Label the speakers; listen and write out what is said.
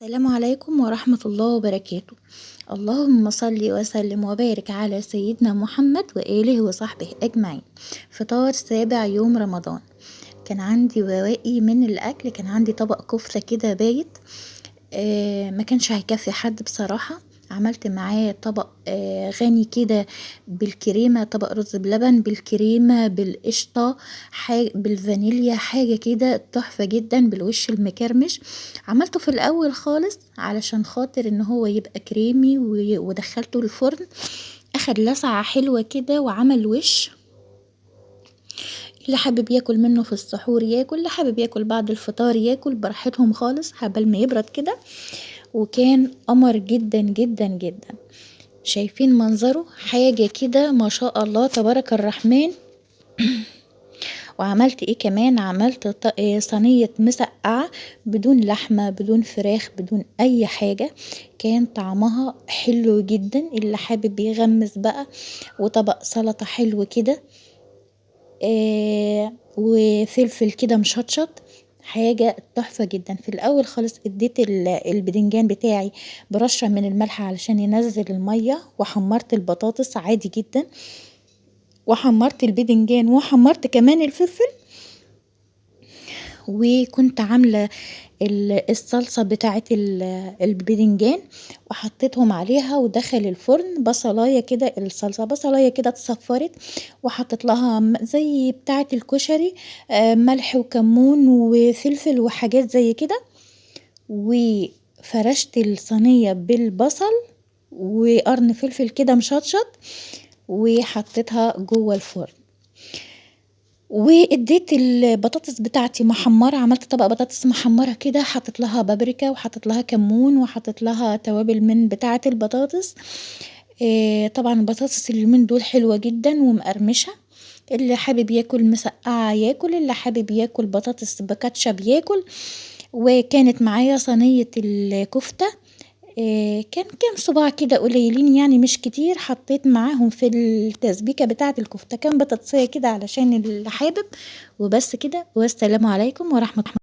Speaker 1: السلام عليكم ورحمة الله وبركاته. اللهم صل وسلم وبارك على سيدنا محمد وآله وصحبه أجمعين. فطار سابع يوم رمضان، كان عندي بواقي من الأكل، كان عندي طبق كفتة كده بايت. ما كانش هيكفي حد بصراحة. عملت معاه طبق غني كده بالكريمة، طبق رز بلبن بالكريمة بالقشطة، بالفانيليا، حاجة كده تحفة جدا بالوش المكرمش. عملته في الأول خالص علشان خاطر ان هو يبقى كريمي ودخلته الفرن، اخد لسعة حلوة كده وعمل وش. اللي حابب ياكل منه في السحور ياكل، اللي حابب ياكل بعد الفطار ياكل براحتهم خالص قبل ما يبرد كده. وكان قمر جدا جدا جدا. شايفين منظره حاجة كده ما شاء الله تبارك الرحمن. وعملت ايه كمان، عملت صينية مسقعة بدون لحمة بدون فراخ بدون اي حاجة، كان طعمها حلو جدا. اللي حابب يغمس بقى، وطبق سلطة حلو كده، وفلفل كده مشطشط، حاجة تحفة جدا. في الاول خالص اديت البدنجان بتاعي برشة من الملح علشان ينزل المية، وحمرت البطاطس عادي جدا، وحمرت البدنجان، وحمرت كمان الفلفل. وكنت عاملة الصلصة بتاعت البدنجان وحطيتهم عليها، ودخل الفرن بصلاية كده، الصلصة بصلاية كده اتصفرت، وحطت لها زي بتاعت الكشري ملح وكمون وفلفل وحاجات زي كده، وفرشت الصينية بالبصل وقرن فلفل كده مشطشط، وحطيتها جوه الفرن. واديت البطاطس بتاعتي محمرة، عملت طبق بطاطس محمرة كده، حطت لها بابريكا وحطت لها كمون وحطت لها توابل من بتاعة البطاطس. طبعا البطاطس اليومين دول حلوة جدا ومقرمشة. اللي حابب ياكل مسقعة ياكل، اللي حابب ياكل بطاطس بكاتشب ياكل. وكانت معايا صينية الكفتة، كان كام صباع كده قليلين يعني مش كتير، حطيت معاهم في التسبيكة بتاعة الكفتة كام بطاطسية كده علشان اللي حابب. وبس كده، والسلام عليكم ورحمة الله.